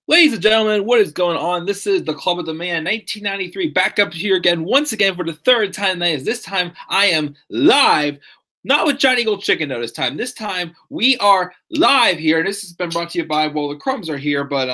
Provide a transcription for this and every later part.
Ladies and gentlemen, what is going on? This is the Club of the Man 1993, back up here again, once again for the third time tonight. This time I am live, not with Giant Eagle Chicken though this time. This time we are live here, and this has been brought to you by, well, the crumbs are here, but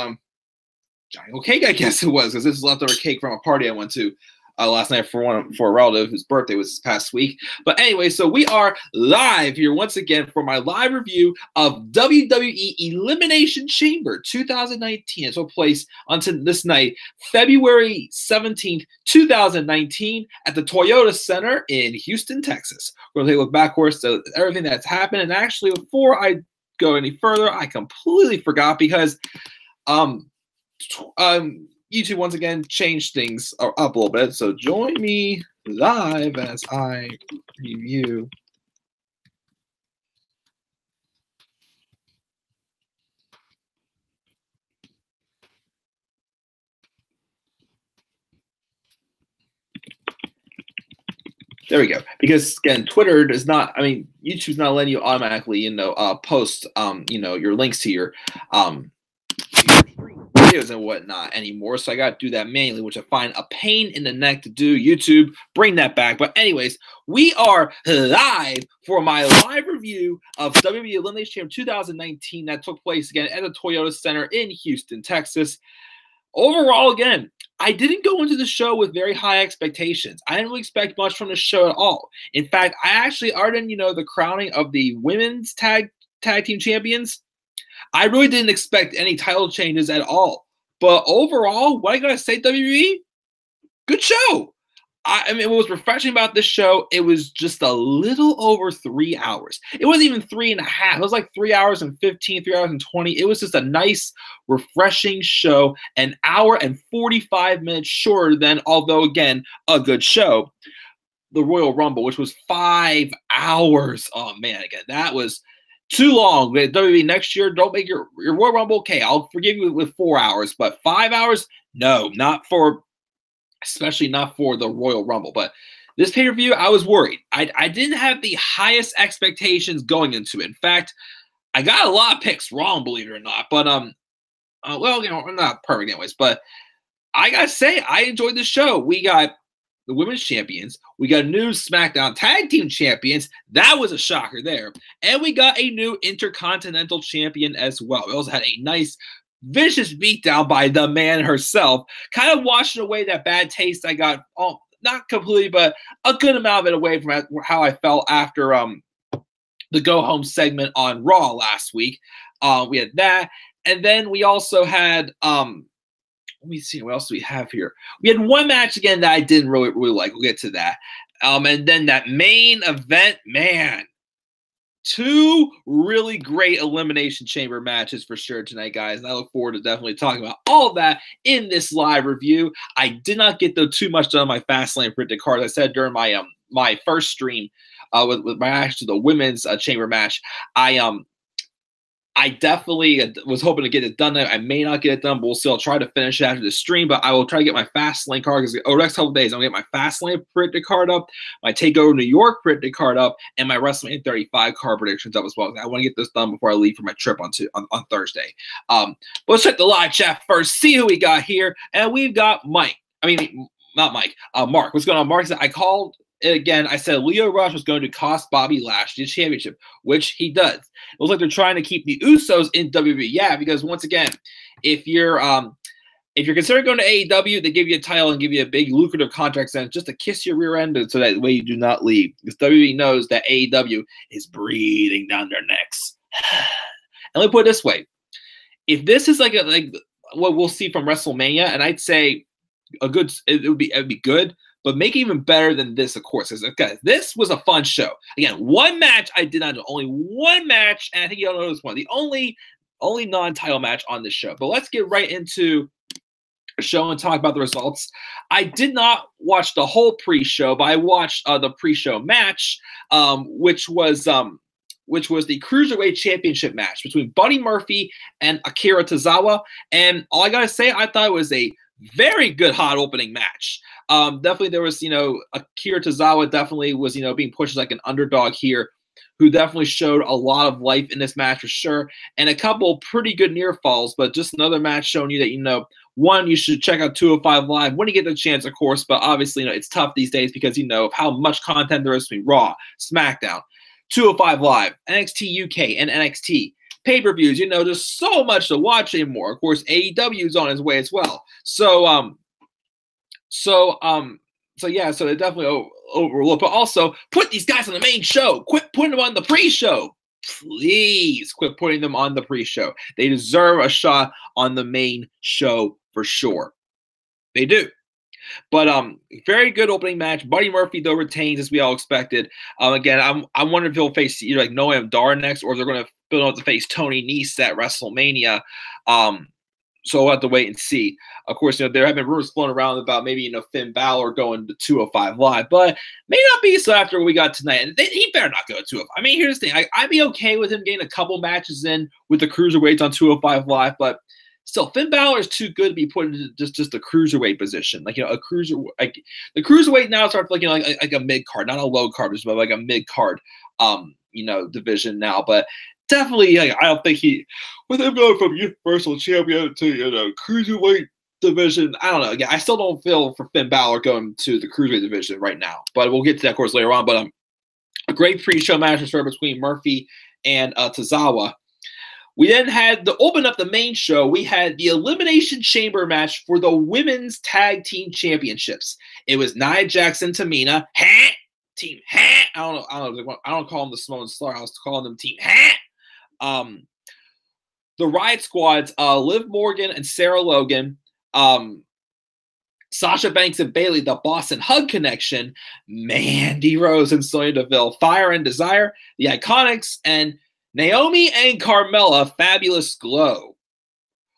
Giant Eagle Cake, I guess it was, because this is leftover cake from a party I went to last night for a relative whose birthday was this past week. But anyway, so we are live here once again for my live review of WWE Elimination Chamber 2019. It took place until this night, February 17th, 2019, at the Toyota Center in Houston, Texas. We're going to take a look backwards to everything that's happened. And actually, before I go any further, I completely forgot because YouTube once again changed things up a little bit, so join me live as I review. There we go. Because again, Twitter does not. I mean, YouTube's not letting you automatically, post, your links to your videos and whatnot anymore, so I got to do that manually, which I find a pain in the neck to do. YouTube, bring that back. But anyways, we are live for my live review of WWE Elimination Chamber 2019 that took place again at the Toyota Center in Houston, Texas. Overall, again, I didn't go into the show with very high expectations. I didn't really expect much from the show at all. In fact, I actually, other than the crowning of the women's tag team champions, I really didn't expect any title changes at all. But overall, what I gotta say, WWE, good show. I mean, what was refreshing about this show, it was just a little over 3 hours. It wasn't even 3.5. It was like 3 hours and 15, 3 hours and 20. It was just a nice, refreshing show, an hour and 45 minutes shorter than, although, again, a good show, the Royal Rumble, which was 5 hours. Oh, man, again, that was too long. WWE next year, don't make your Royal Rumble. Okay, I'll forgive you with 4 hours, but 5 hours, no, especially not for the Royal Rumble. But this pay-per-view, I was worried. I didn't have the highest expectations going into it. In fact, I got a lot of picks wrong, believe it or not. But well, not perfect anyways. But I gotta say, I enjoyed the show. We got the women's champions. We got new SmackDown tag team champions. That was a shocker there. And we got a new Intercontinental champion as well. We also had a nice, vicious beatdown by the man herself, kind of washing away that bad taste I got. Oh, not completely, but a good amount of it away from how I felt after the go home segment on Raw last week. We had that, and then we also had let me see, what else do we have here? We had one match again that I didn't really like. We'll get to that. And then that main event, man. Two really great Elimination Chamber matches for sure tonight, guys. And I look forward to definitely talking about all of that in this live review. I did not get too much done on my Fastlane printed card. As I said during my my first stream with my actually the women's chamber match, I definitely was hoping to get it done. I may not get it done, but we'll see. I'll try to finish it after the stream, but I will try to get my Fastlane card because over the next couple of days, I'm going to get my Fastlane printed card up, my TakeOver New York printed card up, and my WrestleMania 35 card predictions up as well. I want to get this done before I leave for my trip on Thursday. But let's check the live chat first, see who we got here. And we've got Mike. I mean, not Mike. Mark. What's going on, Mark? I called again. I said Leo Rush was going to cost Bobby Lashley the championship, which he does. It looks like they're trying to keep the Usos in WWE. Yeah, because once again, if you're considering going to AEW, they give you a title and give you a big lucrative contract then just to kiss your rear end so that way you do not leave. Because WWE knows that AEW is breathing down their necks. And let me put it this way. If this is like what we'll see from WrestleMania, and I'd say it would be good, but make it even better than this, of course. Because this was a fun show. Again, one match I did not do. Only one match, and I think you all know this one. The only non-title match on this show. But let's get right into the show and talk about the results. I did not watch the whole pre-show, but I watched the pre-show match, which was the Cruiserweight Championship match between Buddy Murphy and Akira Tozawa. And all I got to say, I thought it was a very good hot opening match. Definitely there was, Akira Tozawa definitely was, being pushed as like an underdog here who definitely showed a lot of life in this match for sure, and a couple pretty good near falls, but just another match showing you that, you know, one, you should check out 205 Live when you get the chance, of course, but obviously, you know, it's tough these days because, you know, of how much content there is between Raw, SmackDown, 205 Live, NXT UK, and NXT. Pay-per-views, you know, there's so much to watch anymore. Of course, AEW is on its way as well. So yeah, so they definitely overlook, but also put these guys on the main show. Quit putting them on the pre-show. Please quit putting them on the pre-show. They deserve a shot on the main show for sure. They do. But very good opening match. Buddy Murphy though retains as we all expected. Again, I'm wondering if he'll face either like Noam Dar next, or if they're going to build up to face Tony Nese at WrestleMania. So we'll have to wait and see. Of course, you know, there have been rumors floating around about maybe, you know, Finn Balor going to 205 Live, but may not be so after what we got tonight. And he better not go to 205. I mean, here's the thing. I'd be okay with him getting a couple matches in with the cruiserweights on 205 Live, but still, Finn Balor is too good to be put into just a cruiserweight position. Like, you know, the cruiserweight now starts looking like a mid card, not a low card, but like a mid card, you know, division now. But definitely, like, I don't think with him going from Universal Champion to, you know, cruiserweight division, I don't know. Again, I still don't feel for Finn Balor going to the cruiserweight division right now. But we'll get to that, of course, later on. But a great pre-show match between Murphy and Tozawa. We then had, to open up the main show, we had the Elimination Chamber match for the Women's Tag Team Championships. It was Nia Jax and Tamina. Team I don't call them the Samoan Slaughter. I was calling them Team the Riot Squads, Liv Morgan and Sarah Logan, Sasha Banks and Bayley, the Boston Hug Connection, Mandy Rose and Sonya Deville, Fire and Desire, the Iconics, and Naomi and Carmella, Fabulous Glow,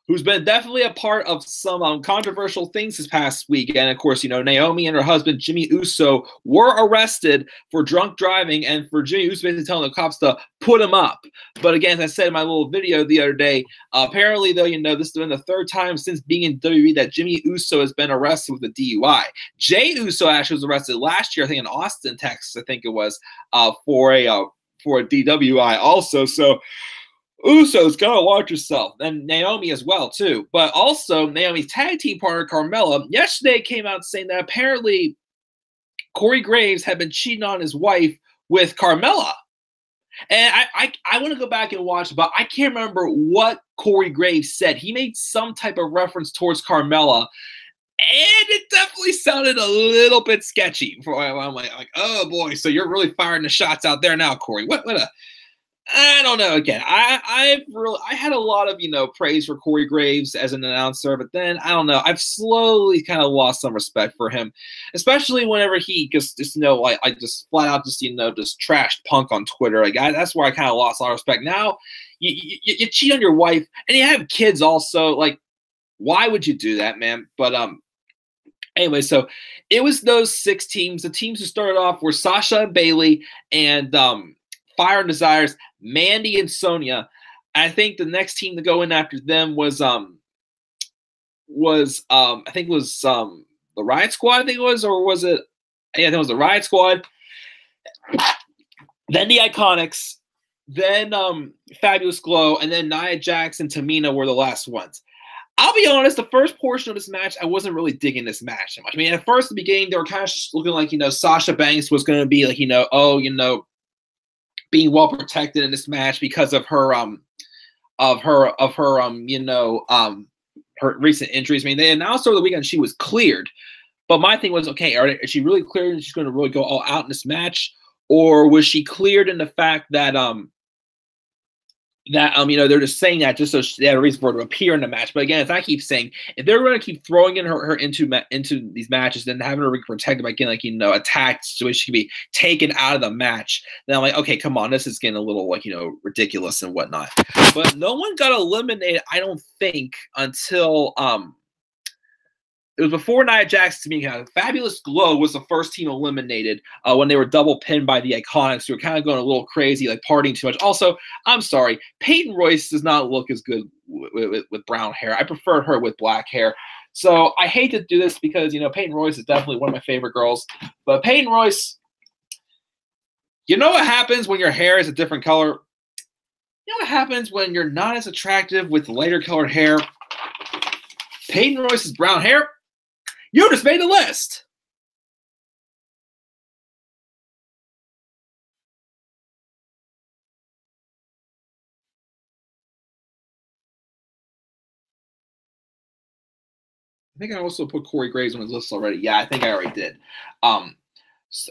who's been definitely a part of some controversial things this past week. And, of course, you know, Naomi and her husband, Jimmy Uso, were arrested for drunk driving and for Jimmy Uso basically telling the cops to put him up. But, again, as I said in my little video the other day, apparently, though, you know, this has been the third time since being in WWE that Jimmy Uso has been arrested with a DUI. Jay Uso actually was arrested last year, I think in Austin, Texas, I think it was, for a DWI also. So Usos gotta watch yourself, and Naomi as well too. But also Naomi's tag team partner Carmella yesterday came out saying that apparently Corey Graves had been cheating on his wife with Carmella. And I want to go back and watch, but I can't remember what Corey Graves said. He made some type of reference towards Carmella, and it definitely sounded a little bit sketchy. I'm like, oh boy, so you're really firing the shots out there now, Corey. I don't know. Again, I had a lot of, you know, praise for Corey Graves as an announcer, but then I don't know. I've slowly kind of lost some respect for him, especially whenever he just you know, I just flat out just, you know, just trashed Punk on Twitter. Like that's where I kind of lost a lot of respect. Now you cheat on your wife and you have kids also. Like, why would you do that, man? But anyway, so it was those 6 teams. The teams who started off were Sasha and Bayley and Fire and Desires, Mandy and Sonya. I think the next team to go in after them was I think it was the Riot Squad, I think it was, or was it? Yeah, I think it was the Riot Squad. Then the Iconics, then Fabulous Glow, and then Nia Jax and Tamina were the last ones. I'll be honest, the first portion of this match, I wasn't really digging this match that much. I mean, at first, the beginning, they were kind of looking like, you know, Sasha Banks was going to be like, you know, oh, you know, being well protected in this match because of her, you know, her recent injuries. I mean, they announced over the weekend she was cleared, but my thing was, okay, is she really cleared and she's going to really go all out in this match, or was she cleared in the fact that you know, they're just saying that just so they had a reason for her to appear in the match. But again, as I keep saying, if they're going to keep throwing in her into these matches, then having her protected by getting, like, you know, attacked so she can be taken out of the match, then I'm like, okay, come on, this is getting a little, like, you know, ridiculous and whatnot. But no one got eliminated, I don't think, until it was before Nia Jax to me. Fabulous Glow was the first team eliminated when they were double pinned by the Iconics, who were kind of going a little crazy, like partying too much. Also, I'm sorry, Peyton Royce does not look as good with brown hair. I prefer her with black hair. So I hate to do this because, you know, Peyton Royce is definitely one of my favorite girls. But Peyton Royce, You know what happens when your hair is a different color? You know what happens when you're not as attractive with lighter colored hair? Peyton Royce's brown hair? You just made the list. I think I also put Corey Graves on his list already. Yeah, I think I already did.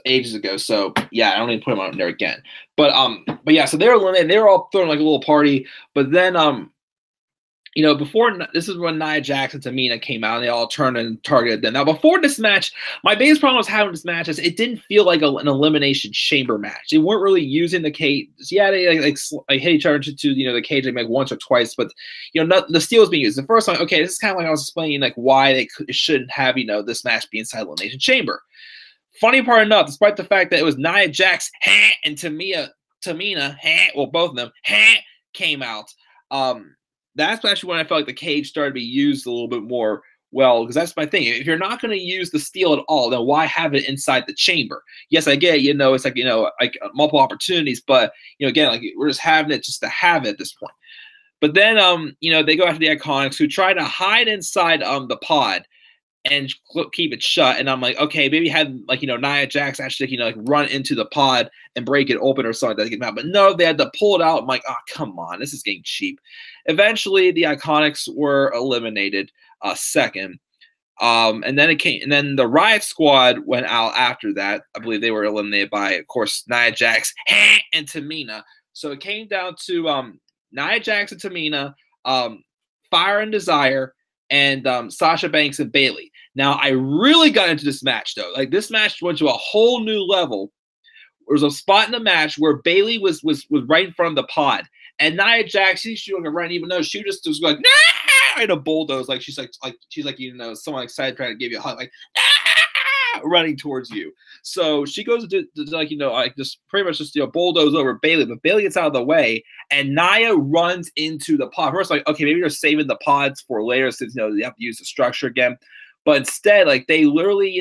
Ages ago. So yeah, I don't need to put him on there again. But yeah, so they were eliminated. They were all throwing like a little party. But then you know, before this is when Nia Jax and Tamina came out, and they all turned and targeted them. Now, before this match, my biggest problem was having this match is it didn't feel like an elimination chamber match. They weren't really using the cage. Yeah, they like hit each other into the cage like once or twice, but the steel was being used. The first time, okay, this is kind of like I was explaining like why they shouldn't have this match be inside elimination chamber. Funny part enough, despite the fact that it was Nia Jax and Tamina, well, both of them came out. That's actually when I felt like the cage started to be used a little bit more well, because that's my thing. If you're not going to use the steel at all, then why have it inside the chamber? Yes, I get it, it's like, like multiple opportunities, but, again, like we're just having it just to have it at this point. But then, they go after the Iconics, who try to hide inside the pod and keep it shut. And I'm like, okay, maybe had like, Nia Jax actually, like run into the pod and break it open or something to get them out. But no, they had to pull it out. I'm like, oh, come on, this is getting cheap. Eventually, the Iconics were eliminated second. And then the Riot Squad went out after that. I believe they were eliminated by, of course, Nia Jax and Tamina. So it came down to Nia Jax and Tamina, Fire and Desire, and Sasha Banks and Bayley. Now, I really got into this match, though. Like, this match went to a whole new level. There was a spot in the match where Bayley was right in front of the pod. And Nia Jax, she was running, even though she just was like, nah! In a bulldoze. Like, she's like someone excited trying to give you a hug, like, nah! Running towards you. So she goes to like, just pretty much just, bulldoze over Bayley. But Bayley gets out of the way, and Nia runs into the pod. First, like, okay, maybe they're saving the pods for later since, they have to use the structure again. But instead, like, they literally,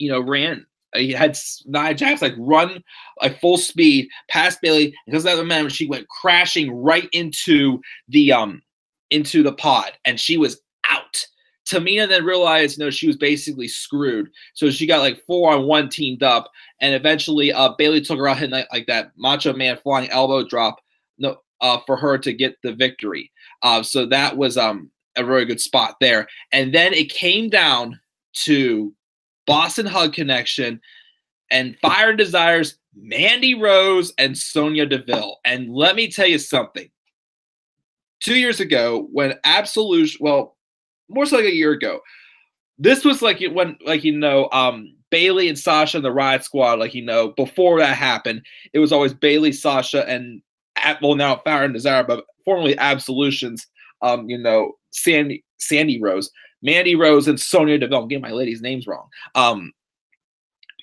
ran. He had Nia Jax like run like full speed past Bayley, because that moment she went crashing right into the pod, and she was out. Tamina then realized, she was basically screwed, so she got like 4-on-1 teamed up, and eventually Bayley took her out, hitting like that Macho Man flying elbow drop, for her to get the victory. So that was a really good spot there, and then it came down to Boston Hug Connection and Fire and Desire's Mandy Rose and Sonya Deville. And let me tell you something. 2 years ago, when Absolution, well, more so like a year ago, this was like when, like, Bayley and Sasha and the Riot Squad, like, before that happened, it was always Bayley, Sasha, and, well, now Fire and Desire, but formerly Absolution's, Sandy Rose. Mandy Rose and Sonya Deville. I'm getting my ladies' names wrong.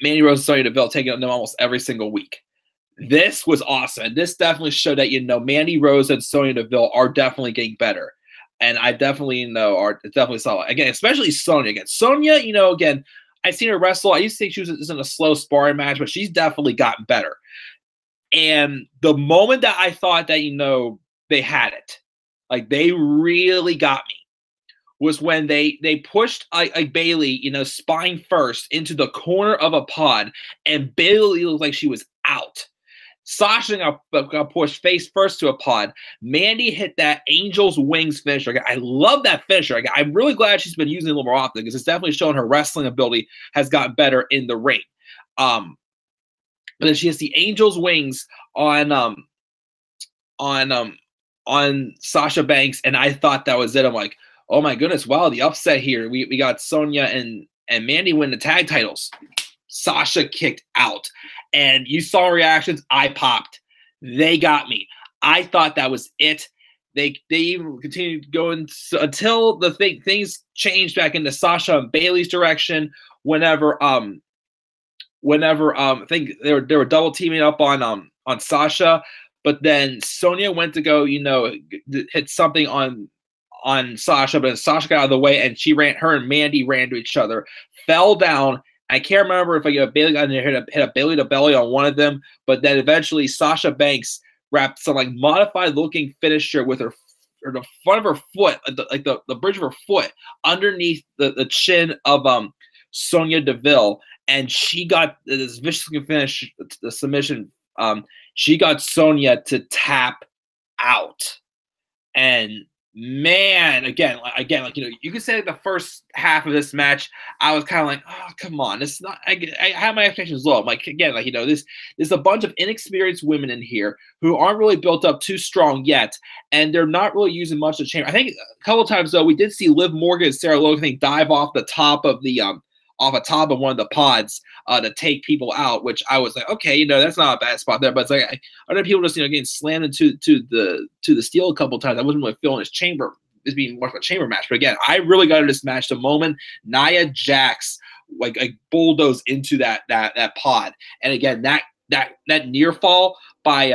Mandy Rose and Sonya Deville taking on them almost every single week. This was awesome. This definitely showed that, Mandy Rose and Sonya Deville are definitely getting better. And I definitely, are definitely solid. Again, especially Sonya. Again, Sonya, again, I've seen her wrestle. I used to think she was in a slow sparring match, but she's definitely gotten better. And the moment that I thought that, they had it, like they really got me, was when they pushed Bayley, spine first into the corner of a pod, and Bayley looked like she was out. Sasha got pushed face first to a pod. Mandy hit that Angel's Wings finisher. I love that finisher. I'm really glad she's been using it a little more often, because it's definitely shown her wrestling ability has gotten better in the ring. But then she has the Angel's Wings on Sasha Banks, and I thought that was it. I'm like, oh my goodness, wow, the upset here. We got Sonya and Mandy win the tag titles. Sasha kicked out. And you saw reactions. I popped. They got me. I thought that was it. They even continued going until the things changed back into Sasha and Bayley's direction. Whenever I think they were double teaming up on Sasha, but then Sonya went to go, hit something on Sasha, but Sasha got out of the way, and her and Mandy ran to each other, fell down, I can't remember if Bailey got in there, hit a Bailey to belly on one of them, but then eventually Sasha Banks wrapped some like modified looking finisher with her or the front of her foot, like the bridge of her foot underneath the chin of Sonya Deville, and she got this vicious finish, the submission. She got Sonya to tap out, and man, again, like you could say the first half of this match, I was kind of like, oh, come on, it's not. I have my expectations low. I'm like, again, like there's a bunch of inexperienced women in here who aren't really built up too strong yet, and they're not really using much of the chamber. I think a couple of times though, we did see Liv Morgan and Sarah Logan dive off the top of the off the top of one of the pods to take people out, which I was like, okay, that's not a bad spot there. But it's like other people just getting slammed into the steel a couple of times. I wasn't really feeling this being more of a chamber match. But again, I really got into this match the moment Nia Jax like bulldozed into that pod, and again that near fall by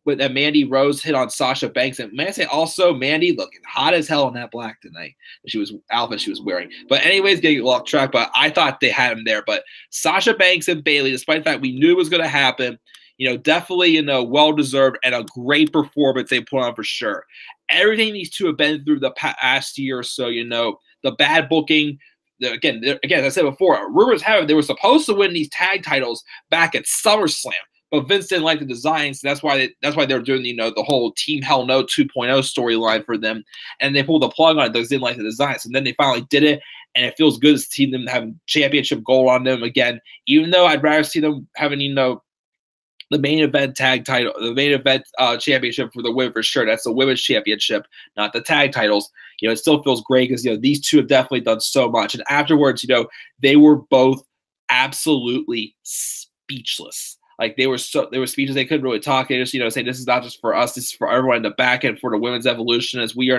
with that Mandy Rose hit on Sasha Banks. And may I say also, Mandy looking hot as hell in that black tonight. She was outfit she was wearing. But anyways, getting off track, but I thought they had him there. But Sasha Banks and Bailey, despite the fact we knew it was going to happen, definitely, well-deserved and a great performance they put on for sure. Everything these two have been through the past year or so, the bad booking, again, as I said before, rumors have it they were supposed to win these tag titles back at SummerSlam. But Vince didn't like the designs, so that's why they're doing the whole Team Hell No 2.0 storyline for them, and they pulled the plug on it because they didn't like the designs. And then they finally did it, and it feels good to see them having championship gold on them again. Even though I'd rather see them having the main event tag title, the main event championship for the women for sure. That's the women's championship, not the tag titles. It still feels great because these two have definitely done so much. And afterwards, they were both absolutely speechless. Like they were speechless. They couldn't really talk. They just, saying this is not just for us. This is for everyone in the back end for the women's evolution. As we're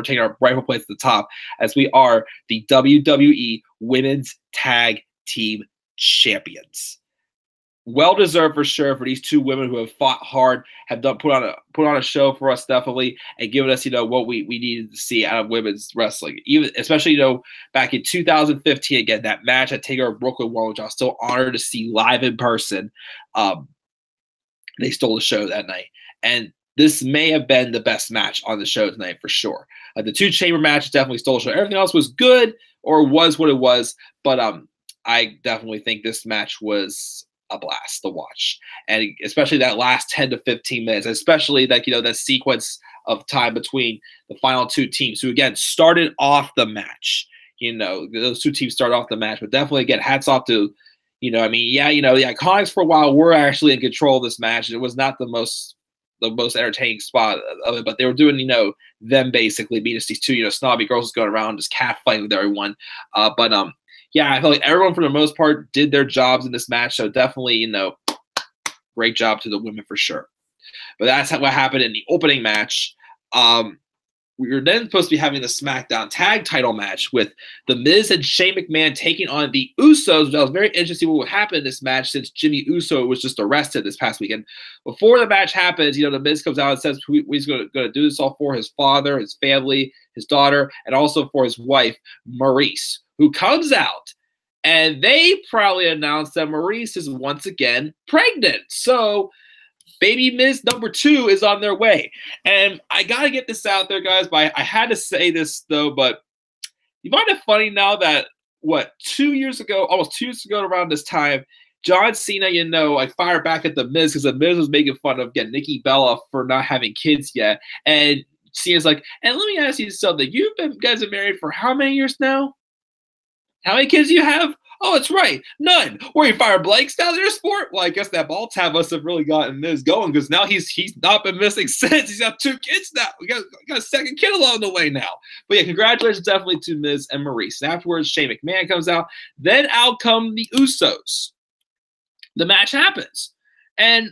taking our rightful place at the top, as we are the WWE Women's Tag Team Champions. Well deserved for sure for these two women who have fought hard, have put on a show for us definitely, and given us what we needed to see out of women's wrestling. Even especially back in 2015 again, that match at Takeover Brooklyn won, which I was still honored to see live in person. They stole the show that night, and this may have been the best match on the show tonight for sure. The two chamber matches definitely stole the show. Everything else was good or was what it was, but I definitely think this match was a blast to watch, and especially that last 10 to 15 minutes, especially that that sequence of time between the final two teams who again started off the match. Those two teams started off the match, but definitely again hats off to the Iconics for a while were actually in control of this match. It was not the most entertaining spot of it, but they were doing them basically being just these two snobby girls going around just catfighting with everyone. Yeah, I feel like everyone for the most part did their jobs in this match. So definitely, great job to the women for sure. But that's what happened in the opening match. We were then supposed to be having the SmackDown tag title match with The Miz and Shane McMahon taking on the Usos, which I was very interested to see what would happen in this match since Jimmy Uso was just arrested this past weekend. Before the match happens, The Miz comes out and says he's going to do this all for his father, his family, his daughter, and also for his wife, Maurice, who comes out, and they probably announced that Maurice is once again pregnant. So baby Miz number 2 is on their way. And I got to get this out there, guys, but I had to say this, though, but you find it funny now that, almost 2 years ago around this time, John Cena, fired back at The Miz because The Miz was making fun of Nikki Bella for not having kids yet. And Cena's like, and let me ask you something. Guys have been married for how many years now? How many kids do you have? Oh, that's right. None. Where you fire Blake's down there, sport? Well, I guess that ball tab must have really gotten Miz going because now he's not been missing since. He's got 2 kids now. We got a second kid along the way now. But yeah, congratulations definitely to Miz and Maurice. And afterwards, Shane McMahon comes out. Then out come the Usos. The match happens. And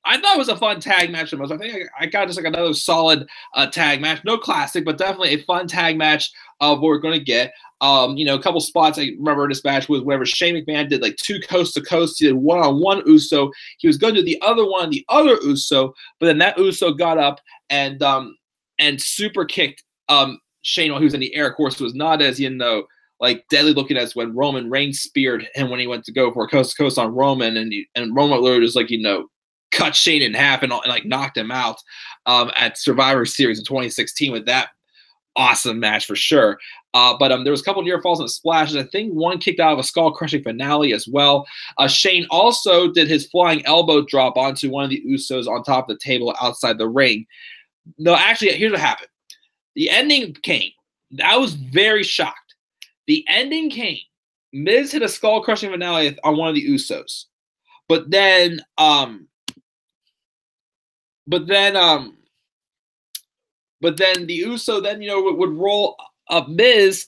I thought it was a fun tag match. I think I got just another solid tag match. No classic, but definitely a fun tag match of what we're going to get. A couple spots I remember in this match was whenever Shane McMahon did 2 coast to coast. He did one-on-one Uso. He was going to do the other one, the other Uso, but then that Uso got up and super kicked Shane while he was in the air. Of course, it was not as like deadly looking as when Roman Reigns speared him when he went to go for a coast to coast on Roman, and Roman literally just like cut Shane in half and like knocked him out at Survivor Series in 2016 with that awesome match for sure. But there was a couple near falls and splashes. I think one kicked out of a skull crushing finale as well. Shane also did his flying elbow drop onto one of the Usos on top of the table outside the ring. No, actually, here's what happened. The ending came. I was very shocked. The ending came. Miz hit a skull crushing finale on one of the Usos. But then the Uso then would roll up Miz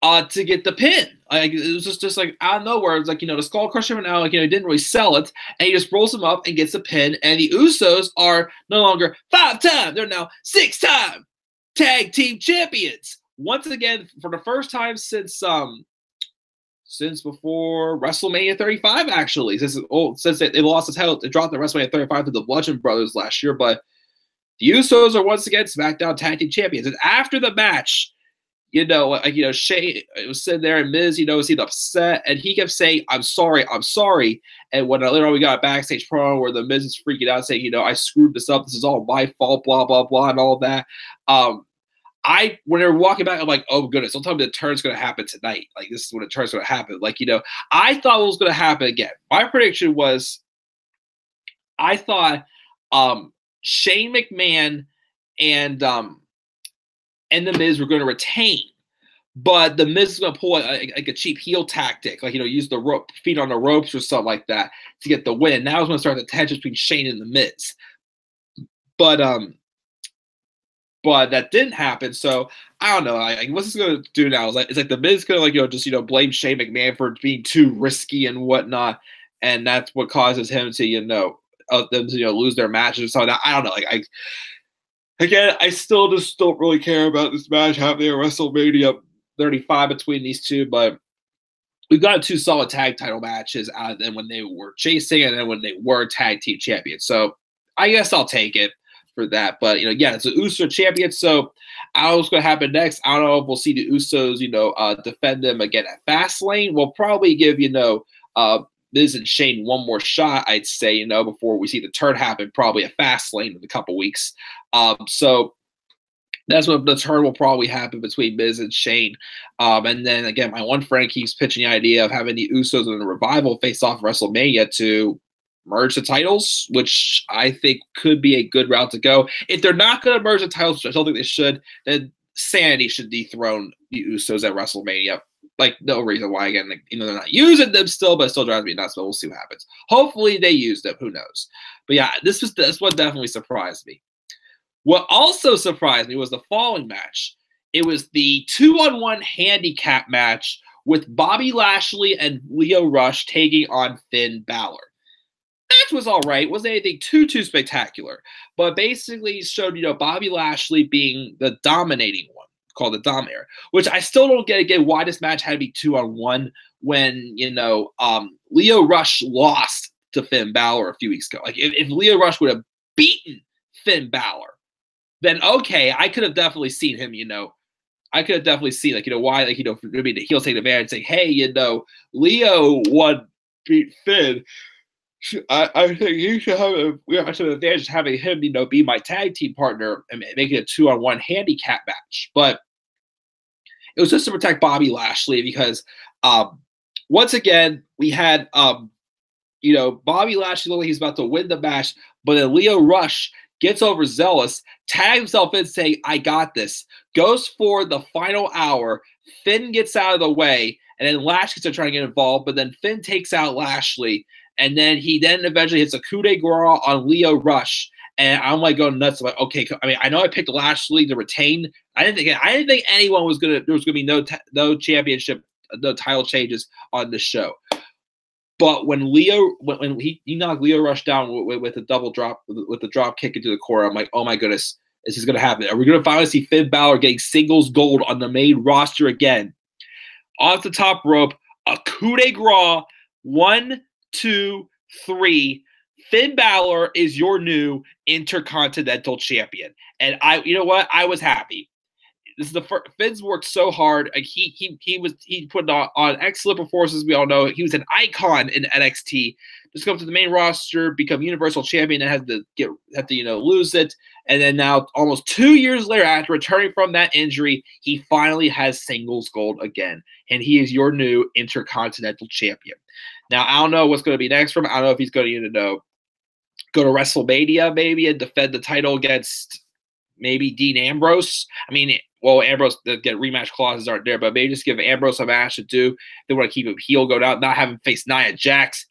to get the pin. Like it was just like out of nowhere. It's like the skull crusher now, like he didn't really sell it, and he just rolls him up and gets the pin. And the Usos are no longer 5-time; they're now 6-time tag team champions once again for the first time since before WrestleMania 35. Actually, since they lost the title, they dropped the WrestleMania 35 to the Bludgeon Brothers last year, but the Usos are once again SmackDown Tag Team Champions. And after the match, Shane was sitting there and Miz, seemed upset. And he kept saying, I'm sorry. And when later on we got a backstage promo where the Miz is freaking out saying, I screwed this up. This is all my fault, blah, blah, blah, and all that. When they were walking back, I'm like, oh, goodness, don't tell me the turn's going to happen tonight. Like, this is when the turn's going to happen. Like, I thought it was going to happen again. My prediction was, I thought Shane McMahon and the Miz were going to retain, but the Miz is going to pull like a cheap heel tactic, like use the feet on the ropes or something like that to get the win. Now it's going to start the tension between Shane and the Miz, but that didn't happen. So I don't know. What's this going to do now? It's like the Miz going to just blame Shane McMahon for being too risky and whatnot, and that's what causes him to them to lose their matches or something. I don't know. Again, I still just don't really care about this match happening at WrestleMania 35 between these two, but we've got 2 solid tag title matches out of them when they were chasing and then when they were tag team champions. So I guess I'll take it for that. But it's the Uso champion. So I don't know what's going to happen next. I don't know if we'll see the Usos, defend them again at Fastlane. We'll probably give Miz and Shane one more shot, I'd say, before we see the turn happen, probably at Fastlane in a couple weeks. So that's when the turn will probably happen between Miz and Shane. And then, again, my one friend keeps pitching the idea of having the Usos and the Revival face off WrestleMania to merge the titles, which I think could be a good route to go. If they're not going to merge the titles, which I don't think they should, then Sanity should dethrone the Usos at WrestleMania. Like, no reason why, again, they're not using them still, but it still drives me nuts, but we'll see what happens. Hopefully they use them. Who knows? But yeah, this what definitely surprised me. What also surprised me was the following match. It was the 2-on-1 handicap match with Bobby Lashley and Lio Rush taking on Finn Balor. Match was all right. Wasn't anything too spectacular, but basically showed Bobby Lashley being the dominating one, called the Dominator, which I still don't get again why this match had to be 2-on-1 when Lio Rush lost to Finn Balor a few weeks ago. Like if Lio Rush would have beaten Finn Balor, then okay, I could have definitely seen him. I could have definitely seen why maybe the heel take advantage and say, hey, Lio beat Finn. I think he should have an advantage having him, be my tag team partner and make it a 2-on-1 handicap match. But it was just to protect Bobby Lashley because, once again, we had, Bobby Lashley looked like he's about to win the match, but then Lio Rush gets overzealous, tags himself in saying, I got this, goes for the final hour, Finn gets out of the way, and then Lashley starts trying to get involved, but then Finn takes out Lashley, and then he eventually hits a coup de grace on Lio Rush, and I'm like going nuts. I'm like, okay, I know I picked Lashley to retain. I didn't think anyone was there was gonna be no championship, no title changes on the show. But when he knocked Lio Rush down with a double drop, with the drop kick into the core, I'm like, oh my goodness, this is gonna happen. Are we gonna finally see Finn Balor getting singles gold on the main roster again? Off the top rope, a coup de grace, 1, 2, 3. Finn Balor is your new Intercontinental Champion. And you know what? I was happy. this is the first, Finn's worked so hard. Like he put on excellent performances. We all know he was an icon in NXT. Just come to the main roster, become Universal Champion, and had to lose it. And then now, almost 2 years later, after returning from that injury, he finally has singles gold again, and he is your new Intercontinental Champion. Now, I don't know what's going to be next for him. I don't know if he's going to go to WrestleMania maybe and defend the title against maybe Dean Ambrose. I mean, well, Ambrose, the rematch clauses aren't there, but maybe just give Ambrose a match to do. They want to keep him heel, go down, not have him face Nia Jax.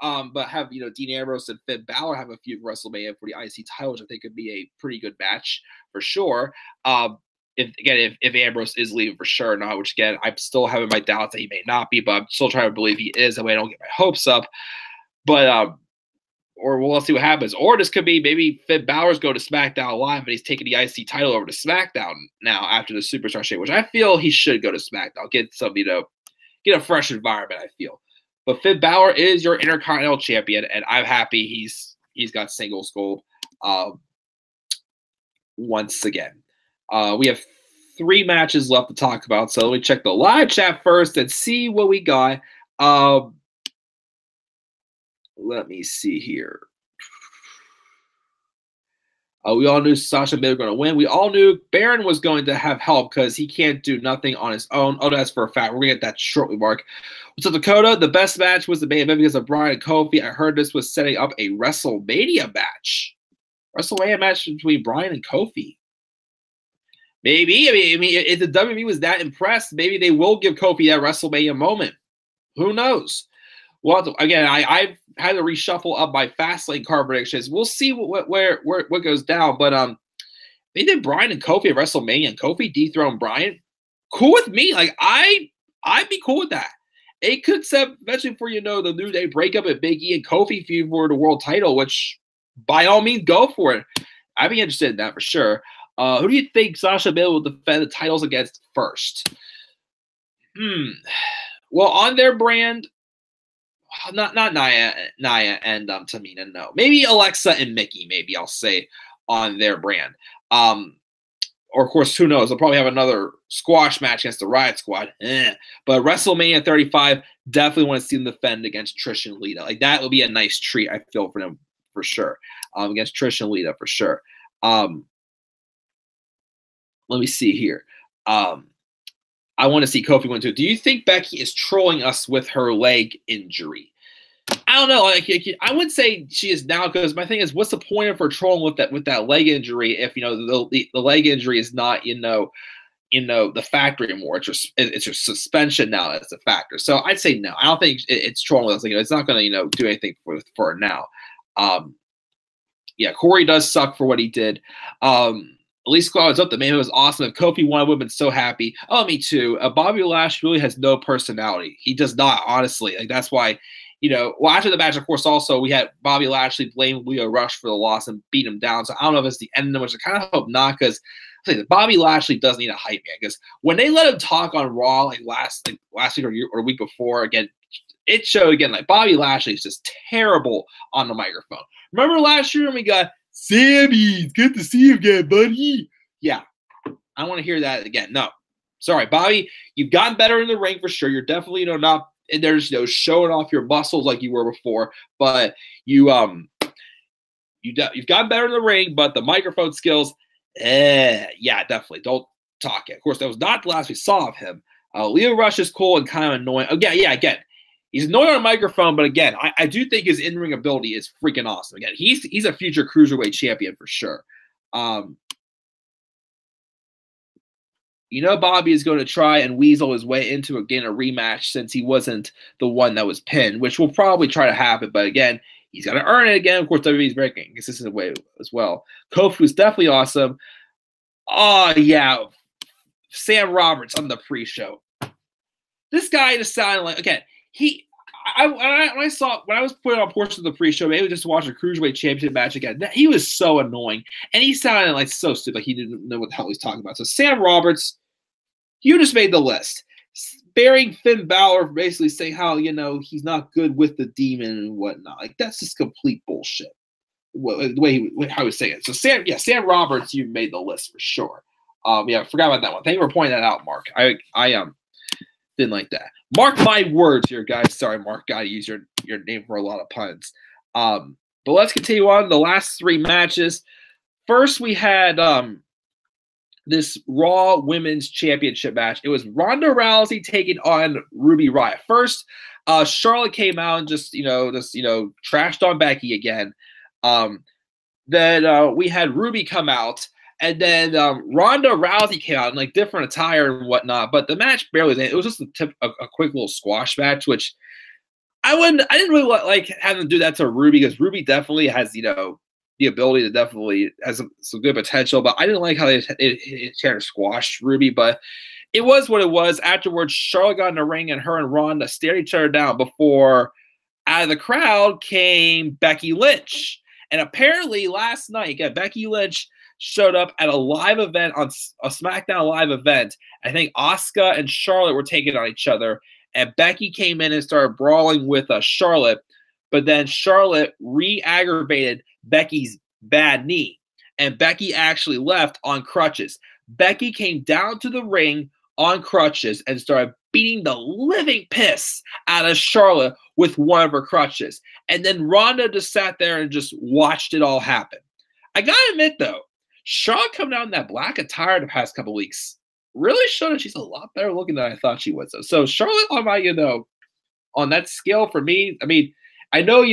But have Dean Ambrose and Finn Balor have a feud for WrestleMania for the IC title, which I think could be a pretty good match for sure. If Ambrose is leaving for sure or not, which again I'm still having my doubts that he may not be, but I'm still trying to believe he is. That way I don't get my hopes up. But or we'll see what happens. Or this could be maybe Finn Balor's going to SmackDown Live and he's taking the IC title over to SmackDown now after the Superstar Shake, which I feel he should go to SmackDown, get some get a fresh environment. I feel. But Finn Balor is your Intercontinental Champion, and I'm happy he's got singles gold once again. We have 3 matches left to talk about, so let me check the live chat first and see what we got. Let me see here. We all knew Sasha Banks was going to win. We all knew Baron was going to have help because he can't do nothing on his own. Oh, that's for a fact. We're going to get that shortly, Mark. So Dakota, the best match was the main event because of Bryan and Kofi. I heard this was setting up a WrestleMania match. WrestleMania match between Bryan and Kofi. Maybe. I mean, if the WWE was that impressed, maybe they will give Kofi that WrestleMania moment. Who knows? Well, again, I've had to reshuffle up my Fastlane card predictions. We'll see what goes down. But they did Bryan and Kofi at WrestleMania, and Kofi dethroned Bryan. Cool with me. Like I'd be cool with that. It could set eventually for the New Day breakup at Big E and Kofi feud for the world title, which by all means go for it. I'd be interested in that for sure. Who do you think Sasha Banks will defend the titles against first? Well, on their brand. Not Nia and Tamina, no. Maybe Alexa and Mickey, maybe I'll say on their brand. Or of course, who knows? They'll probably have another squash match against the Riot Squad. But WrestleMania 35, definitely want to see them defend against Trish and Lita. Like that would be a nice treat, I feel, for them for sure. Against Trish and Lita for sure. Let me see here. I want to see Kofi win too. Do you think Becky is trolling us with her leg injury? I don't know. Like, I would say she is now, because my thing is, what's the point of her trolling with that leg injury if the leg injury is not the factor anymore? It's your suspension now that's a factor. So I'd say no. I don't think it's trolling us. It's not going to do anything for her now. Yeah, Corey does suck for what he did. Elise Squad up. The man was awesome. If Kofi won, I would have been so happy. Oh, me too. Bobby Lashley really has no personality. He does not, honestly. Like that's why, well, after the match, of course, also we had Bobby Lashley blame Leo Rush for the loss and beat him down. So I don't know if it's the end of it, which I kind of hope not, because Bobby Lashley does need a hype man. Because when they let him talk on Raw last week or week before, again, it showed again like Bobby Lashley is just terrible on the microphone. Remember last year when we got Sammy, it's good to see you again, buddy. Yeah, I want to hear that again. No, sorry, Bobby, you've gotten better in the ring for sure. You're definitely not in there, showing off your muscles like you were before. But you've gotten better in the ring. But the microphone skills, yeah, definitely don't talk it. Of course, that was not the last we saw of him. Leo Rush is cool and kind of annoying. Again. He's annoying on a microphone, but again, I do think his in-ring ability is freaking awesome. Again, he's a future cruiserweight champion for sure. Bobby is going to try and weasel his way into a rematch since he wasn't the one that was pinned, which will probably try to happen. But again, he's got to earn it again. Of course, WWE's breaking a consistent way as well. Kofi was definitely awesome. Oh yeah, Sam Roberts on the pre-show. This guy just sounded like again. When I was putting on portions of the pre-show, maybe just to watch a Cruiserweight Championship match again, he was so annoying. And he sounded like so stupid, like he didn't know what the hell he's talking about. So Sam Roberts, you just made the list. Bearing Finn Balor basically saying how, he's not good with the demon and whatnot. Like, that's just complete bullshit. The way how he was saying it. So Sam Roberts, you made the list for sure. Yeah, I forgot about that one. Thank you for pointing that out, Mark. I didn't like that. Mark my words here, guys. Sorry, Mark. Gotta use your name for a lot of puns. But let's continue on the last 3 matches. First, we had this Raw Women's Championship match. It was Ronda Rousey taking on Ruby Riott. First, Charlotte came out and just trashed on Becky again. Then we had Ruby come out, and then Ronda Rousey came out in like different attire and whatnot. But the match barely ended. It was just a quick little squash match, which I didn't really like having to do that to Ruby, because Ruby definitely has the ability to definitely has some good potential. But I didn't like how they tried to squash Ruby. But it was what it was. Afterwards, Charlotte got in the ring, and her and Ronda stared each other down before out of the crowd came Becky Lynch. And apparently last night, Becky Lynch showed up at a live event, on a SmackDown live event. I think Asuka and Charlotte were taking on each other, and Becky came in and started brawling with Charlotte. But then Charlotte re-aggravated Becky's bad knee, and Becky actually left on crutches. Becky came down to the ring on crutches and started beating the living piss out of Charlotte with one of her crutches. And then Ronda just sat there and just watched it all happen. I gotta admit, though, Charlotte coming out in that black attire the past couple weeks really showed that she's a lot better looking than I thought she was. So Charlotte, on my, on that scale for me, I mean, I know,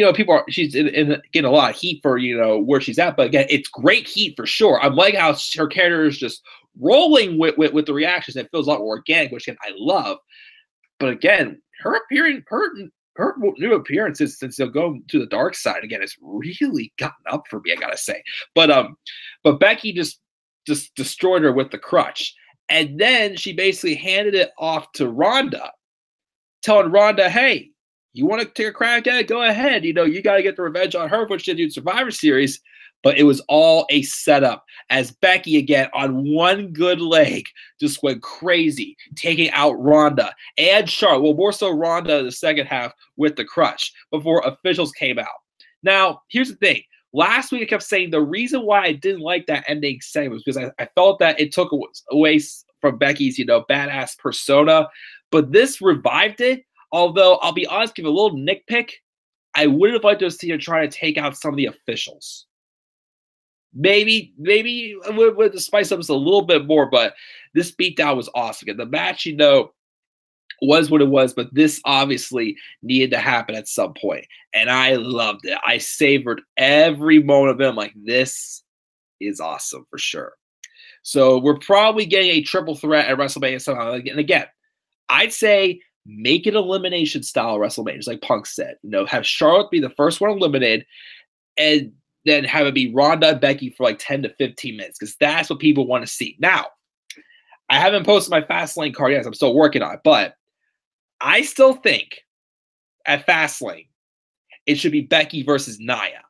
she's getting a lot of heat for, where she's at. But again, it's great heat for sure. I'm like how her character is just rolling with the reactions. It feels a lot more organic, which again, I love. But again, her new appearances since they'll go to the dark side again, it's really gotten up for me, I gotta say. But Becky just destroyed her with the crutch. And then she basically handed it off to Ronda, telling Ronda, hey, you want to take a crack at it? Go ahead. You got to get the revenge on her for what she did in Survivor Series. But it was all a setup, as Becky, again, on one good leg, just went crazy, taking out Ronda and Charlotte. Well, more so Ronda in the second half with the crutch before officials came out. Now, here's the thing. Last week, I kept saying the reason why I didn't like that ending segment was because I felt that it took away from Becky's, badass persona. But this revived it. Although, I'll be honest, give a little nitpick, I would have liked to see her try to take out some of the officials. Maybe with the spice up just a little bit more, but this beatdown was awesome. And the match, was what it was, but this obviously needed to happen at some point. And I loved it. I savored every moment of it. I'm like, this is awesome for sure. So we're probably getting a triple threat at WrestleMania somehow. And again, I'd say make it elimination style WrestleMania, just like Punk said. Have Charlotte be the first one eliminated, and then have it be Ronda and Becky for like 10 to 15 minutes, because that's what people want to see. Now, I haven't posted my Fastlane card yet. I'm still working on it, but I still think at Fastlane it should be Becky versus Nia,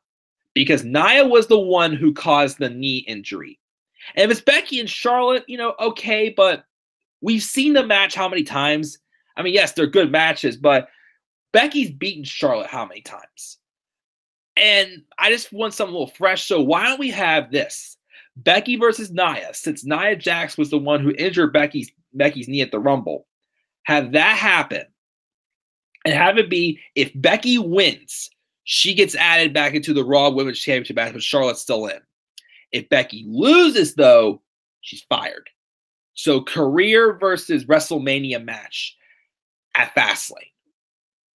because Nia was the one who caused the knee injury. And if it's Becky and Charlotte, okay, but we've seen the match how many times? I mean, yes, they're good matches, but Becky's beaten Charlotte how many times? And I just want something a little fresh. So why don't we have this? Becky versus Nia, since Nia Jax was the one who injured Becky's knee at the Rumble. Have that happen. And have it be, if Becky wins, she gets added back into the Raw Women's Championship match, but Charlotte's still in. If Becky loses, though, she's fired. So career versus WrestleMania match at Fastlane.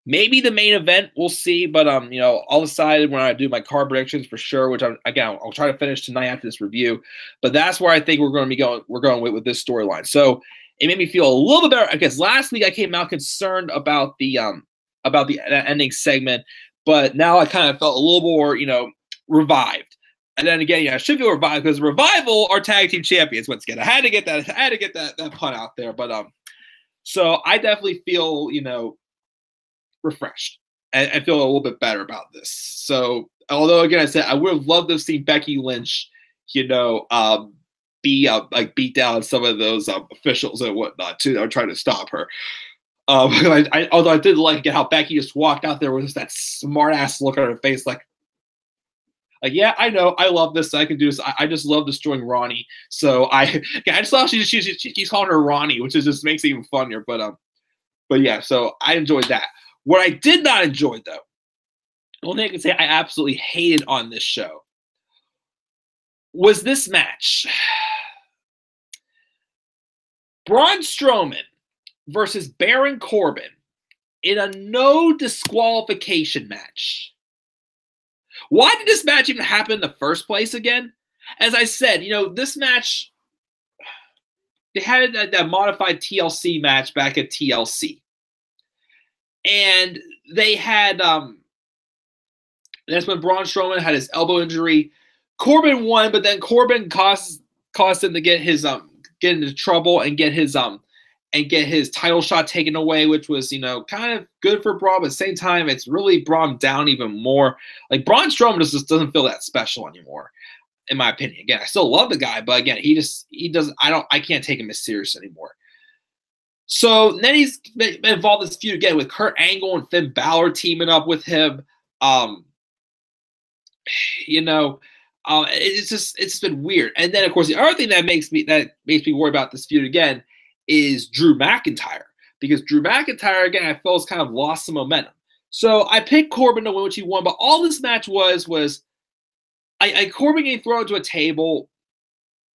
Maybe the main event, we'll see, but I'll decide when I do my card predictions for sure, which I'll try to finish tonight after this review. But that's where I think we're going with this storyline. So it made me feel a little bit better, because last week I came out concerned about the ending segment, but now I kind of felt a little more revived. And then again, I should feel revived, because Revival are tag team champions once again. I had to get that pun out there, but so I definitely feel refreshed and feel a little bit better about this. So although again I said I would have loved to see Becky Lynch, beat down some of those officials and whatnot too that were trying to stop her. Although I did like how Becky just walked out there with that smart ass look on her face, like, Like, yeah, I know, I love this. I can do this. I just love destroying Ronnie. So I just love she's calling her Ronnie, which is just makes it even funnier. But yeah, so I enjoyed that. What I did not enjoy, though, the only thing I can say I absolutely hated on this show was this match. Braun Strowman versus Baron Corbin in a no disqualification match. Why did this match even happen in the first place again? As I said, this match, they had that modified TLC match back at TLC. And they had, that's when Braun Strowman had his elbow injury. Corbin won, but then Corbin caused him to get his, get into trouble and get his title shot taken away, which was, kind of good for Braun, but at the same time, it's really brought him down even more. Like, Braun Strowman just doesn't feel that special anymore, in my opinion. Again, I still love the guy, but again, he doesn't, I can't take him as serious anymore. So then he's been involved in this feud again with Kurt Angle and Finn Balor teaming up with him. It's just been weird. And then, of course, the other thing that makes me worry about this feud again is Drew McIntyre, because Drew McIntyre, again, I feel has kind of lost some momentum. So I picked Corbin to win, which he won, but all this match was Corbin getting thrown to a table,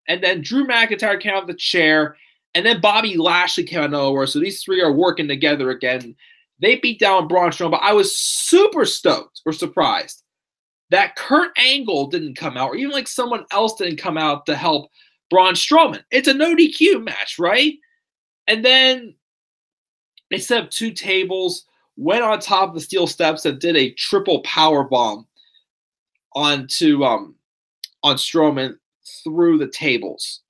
and then Drew McIntyre came out of the chair, and then Bobby Lashley came out of nowhere. So these three are working together again. They beat down Braun Strowman, but I was super stoked or surprised that Kurt Angle didn't come out, or even like someone else didn't come out to help Braun Strowman. It's a no DQ match, right? And then they set up two tables, went on top of the steel steps, and did a triple power bomb on Strowman through the tables.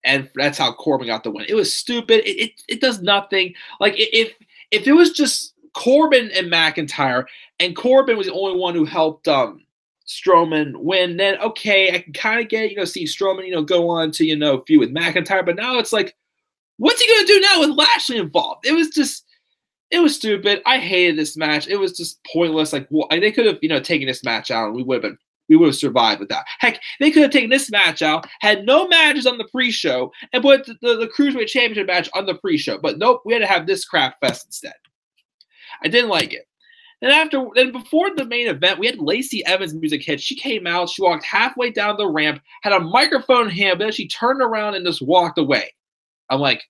And that's how Corbin got the win. It was stupid. It does nothing. Like, if it was just Corbin and McIntyre, and Corbin was the only one who helped Strowman win, then okay, I can kind of get, see Strowman, go on to, feud with McIntyre. But now it's like, what's he going to do now with Lashley involved? It was stupid. I hated this match. It was just pointless. Like, well, they could have, taken this match out, and we would have survived with that. Heck, they could have taken this match out, had no matches on the pre-show, and put the Cruiserweight Championship match on the pre-show. But nope, we had to have this crap fest instead. I didn't like it. Then before the main event, we had Lacey Evans' music hit. She came out, she walked halfway down the ramp, had a microphone in hand, but then she turned around and just walked away. I'm like,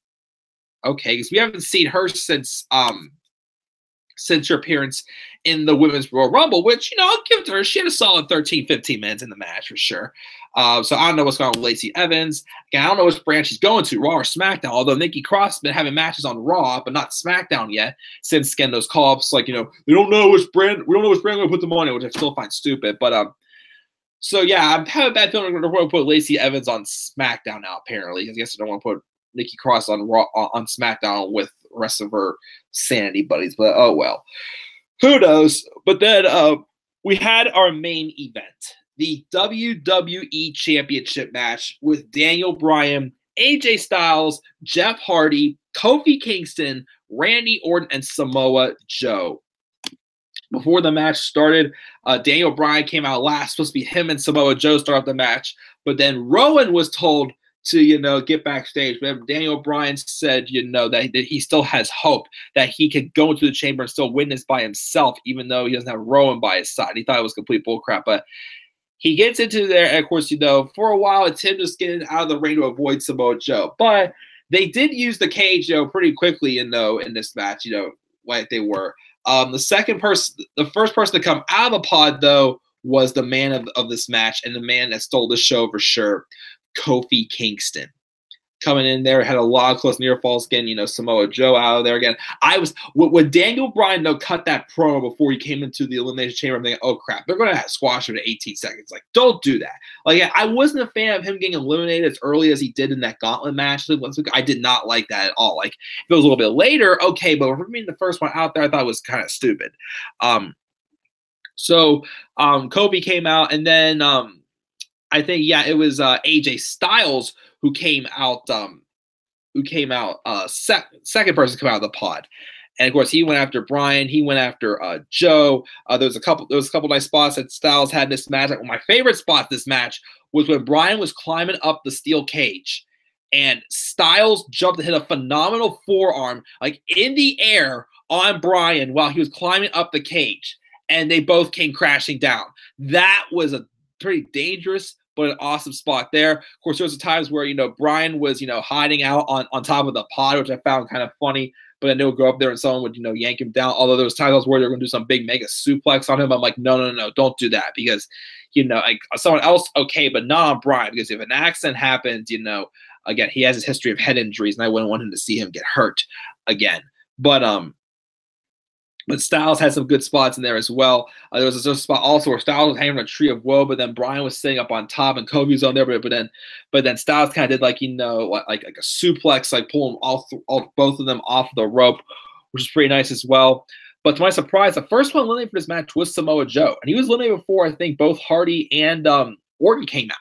okay, because we haven't seen her since her appearance in the Women's Royal Rumble, which, I'll give it to her. She had a solid 13, 15 minutes in the match for sure. So I don't know what's going on with Lacey Evans. Again, I don't know which brand she's going to, Raw or SmackDown, although Nikki Cross has been having matches on Raw, but not SmackDown yet, since getting those call-ups, like, we don't know which brand we're going to put them on, which I still find stupid. But, so yeah, I'm having a bad feeling we're going to put Lacey Evans on SmackDown now, apparently. I guess I don't want to put Nikki Cross on Raw, on SmackDown with the rest of her sanity buddies, but oh well. Who knows? But then we had our main event, the WWE Championship match with Daniel Bryan, AJ Styles, Jeff Hardy, Kofi Kingston, Randy Orton, and Samoa Joe. Before the match started, Daniel Bryan came out last. Supposed to be him and Samoa Joe start off the match, but then Rowan was told to, get backstage. But Daniel Bryan said, that he still has hope that he could go into the chamber and still win this by himself, even though he doesn't have Rowan by his side. He thought it was complete bullcrap, but he gets into there, and of course, for a while, it's him just getting out of the ring to avoid Samoa Joe. But they did use the cage, pretty quickly, in this match, like they were. The first person to come out of the pod, though, was the man of this match, and the man that stole the show for sure, Kofi Kingston. Coming in there, had a lot of close near falls again, Samoa Joe out of there again. When Daniel Bryan, though, cut that promo before he came into the Elimination Chamber, I'm thinking, oh crap, they're going to squash him in 18 seconds. Like, don't do that. Like, I wasn't a fan of him getting eliminated as early as he did in that gauntlet match. I did not like that at all. Like, if it was a little bit later, okay, but for me, the first one out there, I thought it was kind of stupid. So Kofi came out, and then I think, it was AJ Styles who came out second person to come out of the pod. And of course, he went after Bryan. He went after Joe. There was a couple nice spots that Styles had in this match. Like, one of my favorite spots this match was when Bryan was climbing up the steel cage, and Styles jumped and hit a phenomenal forearm, like in the air, on Bryan while he was climbing up the cage, and they both came crashing down. That was a pretty dangerous but an awesome spot there. Of course, there was times where, Bryan was, hiding out on top of the pod, which I found kind of funny. But then they would go up there and someone would, yank him down. Although there was times I was worried they were going to do some big mega suplex on him. I'm like, no, don't do that. Because, like someone else, okay, but not on Bryan. Because if an accident happens, again, he has his history of head injuries, and I wouldn't want him to see him get hurt again. But Styles had some good spots in there as well. There was a spot also where Styles was hanging on a tree of woe, but then Bryan was sitting up on top, and Kofi was on there. But then Styles kind of did like a suplex, like pulling both of them off the rope, which is pretty nice as well. But to my surprise, the first one eliminated for this match was Samoa Joe, and he was eliminated before I think both Hardy and Orton came out.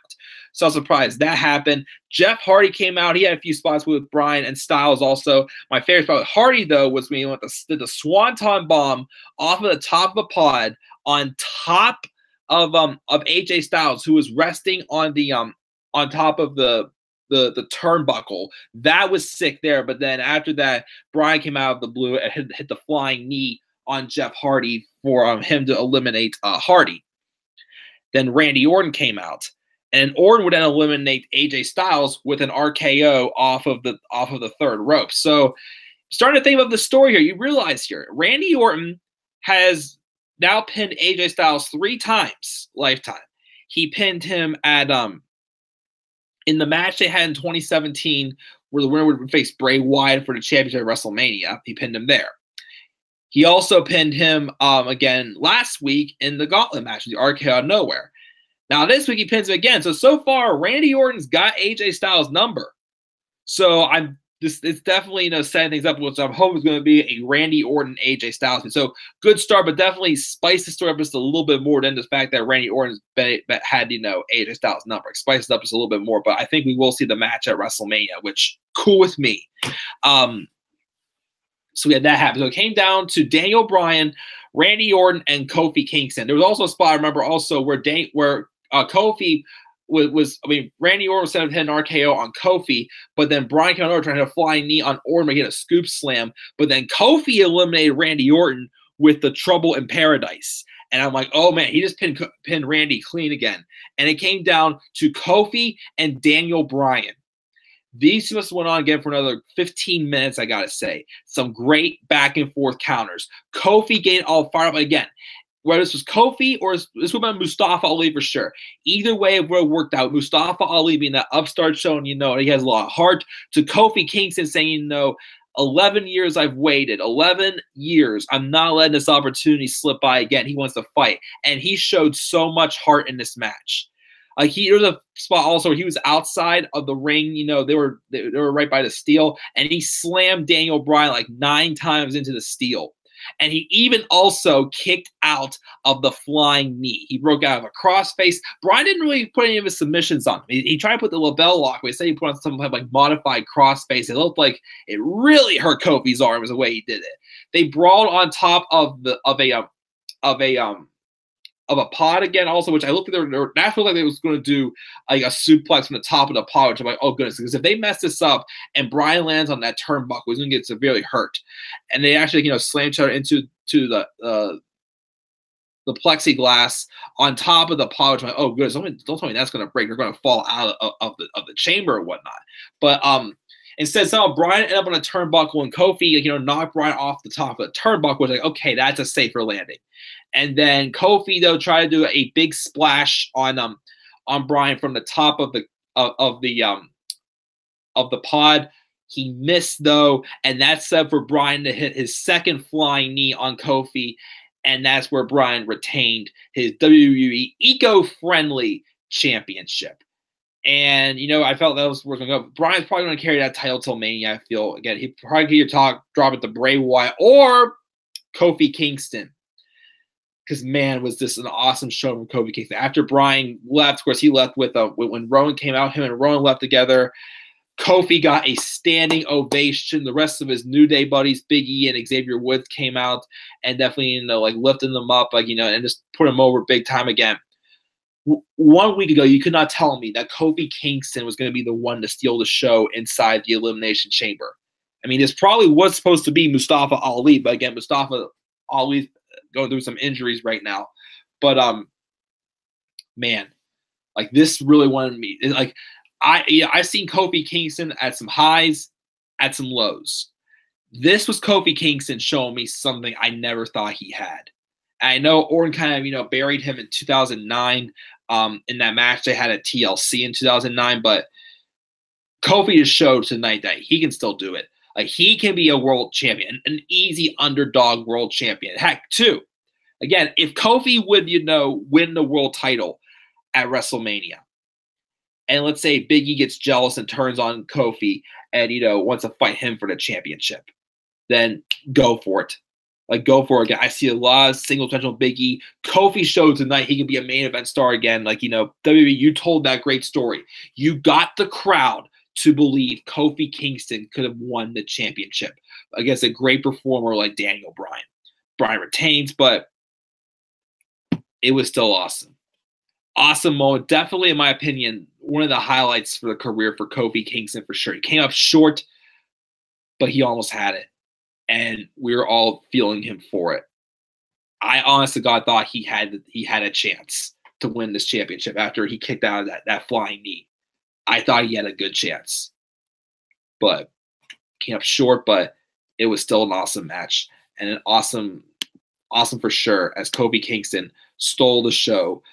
So I was surprised that happened. Jeff Hardy came out. He had a few spots with Bryan and Styles also. My favorite spot with Hardy, though, was when he did the Swanton Bomb off of the top of the pod on top of AJ Styles, who was resting on the on top of the turnbuckle. That was sick there. But then after that, Bryan came out of the blue and hit the flying knee on Jeff Hardy for him to eliminate Hardy. Then Randy Orton came out. And Orton would then eliminate AJ Styles with an RKO off of the third rope. So, starting to think about the story here, you realize here, Randy Orton has now pinned AJ Styles 3 times lifetime. He pinned him at in the match they had in 2017, where the winner would face Bray Wyatt for the championship at WrestleMania. He pinned him there. He also pinned him again last week in the Gauntlet match, the RKO out of nowhere. Now, this week he pins him again. So far, Randy Orton's got AJ Styles' number. So it's definitely, setting things up, which I'm hoping is going to be a Randy Orton AJ Styles. So good start, but definitely spice the story up just a little bit more than the fact that Randy Orton's had, AJ Styles' number. Spice it up just a little bit more, but I think we will see the match at WrestleMania, which cool with me. So we had that happen. So it came down to Daniel Bryan, Randy Orton, and Kofi Kingston. There was also a spot, I remember, also where Kofi Randy Orton was set up to hit an RKO on Kofi, but then Bryan came over trying to hit a flying knee on Orton, but he had a scoop slam. But then Kofi eliminated Randy Orton with the Trouble in Paradise. And I'm like, oh man, he just pinned Randy clean again. And it came down to Kofi and Daniel Bryan. These two went on again for another 15 minutes, I gotta say. Some great back and forth counters. Kofi getting all fired up again. Whether this was Kofi or this would have been Mustafa Ali for sure. Either way, it would have worked out. Mustafa Ali being that upstart showing, he has a lot of heart, to Kofi Kingston saying, 11 years I've waited. 11 years. I'm not letting this opportunity slip by again. He wants to fight. And he showed so much heart in this match. There was a spot also where he was outside of the ring. They were right by the steel. And he slammed Daniel Bryan like 9 times into the steel. And he even also kicked out of the flying knee. He broke out of a crossface. Bryan didn't really put any of his submissions on him. He tried to put the label lock, but he said he put on some kind of like modified crossface. It looked like it really hurt Kofi's arms the way he did it. They brawled on top of a pod again, also, which I looked at that's like they was going to do like a suplex from the top of the pod, which I'm like, oh goodness, because if they mess this up and Bryan lands on that turnbuckle, he's going to get severely hurt. And they actually, slam each other into the plexiglass on top of the pod, which I'm like, oh goodness, don't tell me that's going to break. They're going to fall out of the chamber or whatnot. But instead, somehow Bryan ended up on a turnbuckle, and Kofi, knocked Bryan off the top of the turnbuckle, which was like, okay, that's a safer landing. And then Kofi, though, tried to do a big splash on Bryan from the top of the pod. He missed, though, and that set for Bryan to hit his second flying knee on Kofi, and that's where Bryan retained his WWE Eco-Friendly Championship. And, I felt that was where going to go. Bryan's probably going to carry that title till Mania, I feel. Again, he probably could drop it to Bray Wyatt or Kofi Kingston. Because, man, was this an awesome show from Kofi Kingston. After Bryan left, of course, he left with when Rowan came out. Him and Rowan left together. Kofi got a standing ovation. The rest of his New Day buddies, Big E and Xavier Woods, came out and definitely, like lifting them up, and just put him over big time again. 1 week ago, you could not tell me that Kofi Kingston was going to be the one to steal the show inside the Elimination Chamber. I mean, this probably was supposed to be Mustafa Ali, but again, Mustafa Ali's going through some injuries right now. But man, like this really wanted me. Like I've seen Kofi Kingston at some highs, at some lows. This was Kofi Kingston showing me something I never thought he had. And I know Orton kind of buried him in 2009 in that match they had at TLC in 2009, but Kofi just showed tonight that he can still do it. Like he can be a world champion, an easy underdog world champion. Heck, too. Again, if Kofi would, win the world title at WrestleMania, and let's say Big E gets jealous and turns on Kofi and, wants to fight him for the championship, then go for it. Like, go for it again. I see a lot of single potential Big E. Kofi showed tonight he can be a main event star again. Like, WWE, you told that great story. You got the crowd to believe Kofi Kingston could have won the championship against a great performer like Daniel Bryan. Bryan retains, but it was still awesome. Awesome moment. Definitely, in my opinion, one of the highlights for the career for Kofi Kingston for sure. He came up short, but he almost had it. And we were all feeling him for it. I honest to God thought he had a chance to win this championship after he kicked out of that flying knee. I thought he had a good chance. But came up short, but it was still an awesome match. And an awesome for sure as Kofi Kingston stole the show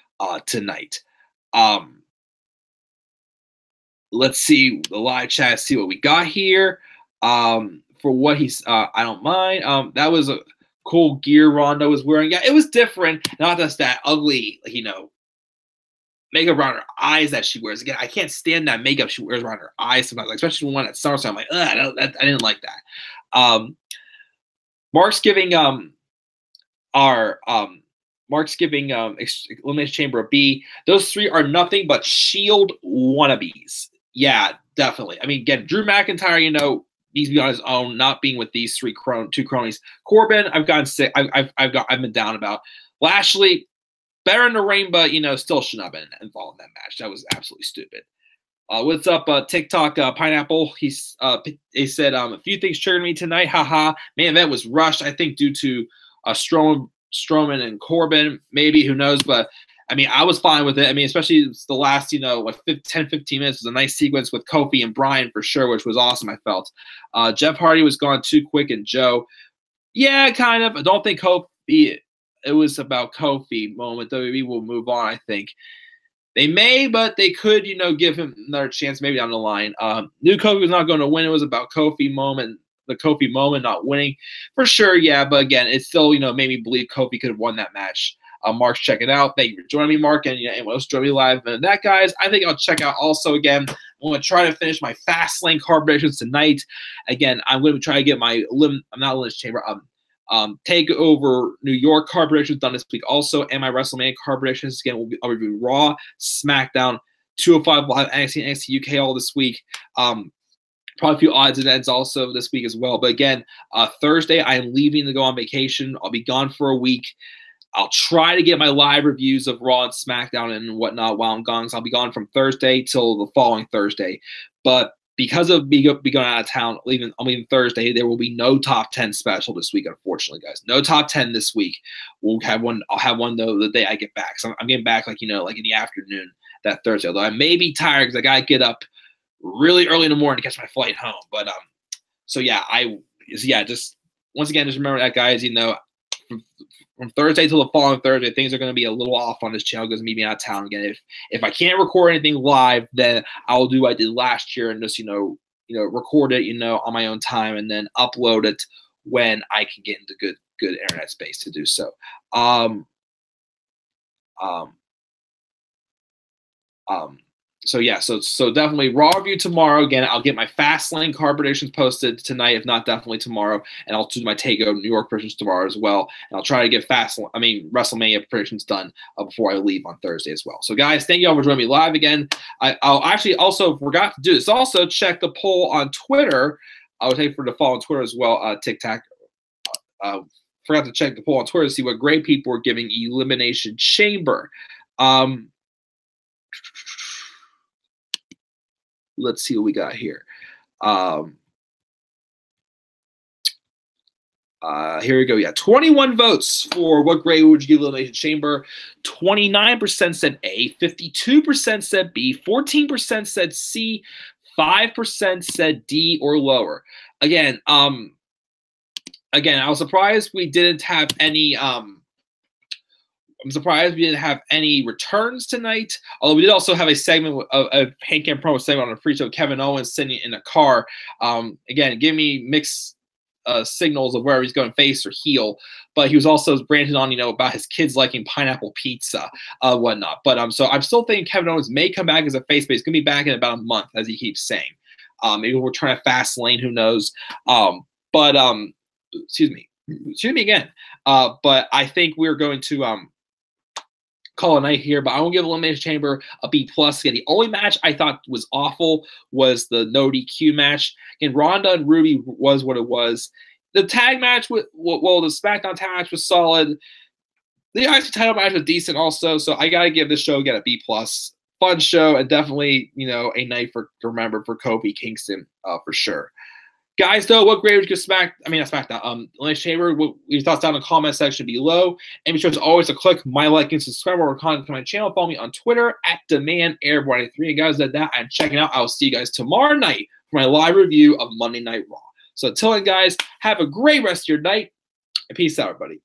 tonight. Let's see the live chat, see what we got here. For what he's, I don't mind. That was a cool gear Ronda was wearing. Yeah, it was different. Not just that ugly, makeup around her eyes that she wears. Again, I can't stand that makeup she wears around her eyes sometimes, especially the one at SummerSlam. I'm like, I didn't like that. Mark's giving Elimination Chamber a B. Those three are nothing but Shield wannabes. Yeah, definitely. I mean, again, Drew McIntyre, needs to be on his own, not being with these two cronies. Corbin, I've gotten sick. I've been down about. Lashley, better in the ring, but still should not have been involved in that match. That was absolutely stupid. What's up, TikTok Pineapple? He said a few things triggered me tonight. Haha. Main event was rushed, I think, due to Strowman and Corbin. Maybe, who knows? But I mean, I was fine with it. I mean, especially the last, 10, 15 minutes was a nice sequence with Kofi and Bryan for sure, which was awesome, I felt. Jeff Hardy was gone too quick, and Joe. Yeah, kind of. I don't think Kofi, it was about Kofi moment. WWE will move on, I think. They may, but they could, give him another chance maybe down the line. Knew Kofi was not going to win. It was about Kofi moment. The Kofi moment not winning. For sure, yeah. But again, it still, made me believe Kofi could have won that match. Mark's checking out. Thank you for joining me, Mark. And anyone else joining me live. And that, guys, I think I'll check out also again. I'm going to try to finish my Fastlane card predictions tonight. Again, I'm going to try to get my Elimination Chamber Takeover New York card predictions done this week also, and my WrestleMania card predictions. Again, I'll review Raw, SmackDown, 205 Live, NXT UK all this week. Probably a few odds and ends also this week as well. But again, Thursday, I am leaving to go on vacation. I'll be gone for a week. I'll try to get my live reviews of Raw and SmackDown and whatnot while I'm gone. So I'll be gone from Thursday till the following Thursday. But because of me going out of town, I'm leaving Thursday, there will be no top 10 special this week, unfortunately, guys. No top 10 this week. We'll have one. I'll have one, though, the day I get back. So I'm getting back, like in the afternoon that Thursday. Although I may be tired because I got to get up really early in the morning to catch my flight home. But so yeah, just once again, just remember that, guys. From Thursday till the following Thursday, things are going to be a little off on this channel because of me being out of town again. If I can't record anything live, then I'll do what I did last year and just record it on my own time and then upload it when I can get into good internet space to do so. So yeah, so definitely Raw review tomorrow. Again, I'll get my Fastlane card predictions posted tonight, if not definitely tomorrow, and I'll do my Takeover New York predictions tomorrow as well. And I'll try to get WrestleMania predictions done before I leave on Thursday as well. So guys, thank you all for joining me live again. I'll actually also forgot to do this. Also, check the poll on Twitter. I would take for the follow on Twitter as well. TikTok. Forgot to check the poll on Twitter to see what grade people were giving Elimination Chamber. Let's see what we got here. Here we go. Yeah, 21 votes for what grade would you give Elimination Chamber. 29% said A, 52% said B, 14% said C, 5% said D or lower. Again, I was surprised we didn't have any. I'm surprised we didn't have any returns tonight. Although we did also have a segment, a Hank and promo segment on a pre-show. Kevin Owens sitting in a car. Again, give me mixed signals of where he's going, face or heel. But he was also ranting on, about his kids liking pineapple pizza, whatnot. But so I'm still thinking Kevin Owens may come back as a face, but he's gonna be back in about a month, as he keeps saying. Maybe we're trying to fast lane, who knows? Excuse me again. But I think we're going to call a night here, but I won't give Elimination Chamber a B+. Again, the only match I thought was awful was the no DQ match. Again, Ronda and Ruby was what it was. The tag match, the SmackDown tag match was solid. The IC title match was decent also, so I got to give this show again a B+. Fun show, and definitely, a night to remember for Kofi Kingston for sure. Guys, though, what grade would you give Elimination Chamber? Your thoughts down in the comment section below. And be sure as always to click my like and subscribe or content to my channel. Follow me on Twitter at DemandAir93. And guys, that I'm checking out. I'll see you guys tomorrow night for my live review of Monday Night Raw. So until then, guys, have a great rest of your night. And peace out, everybody.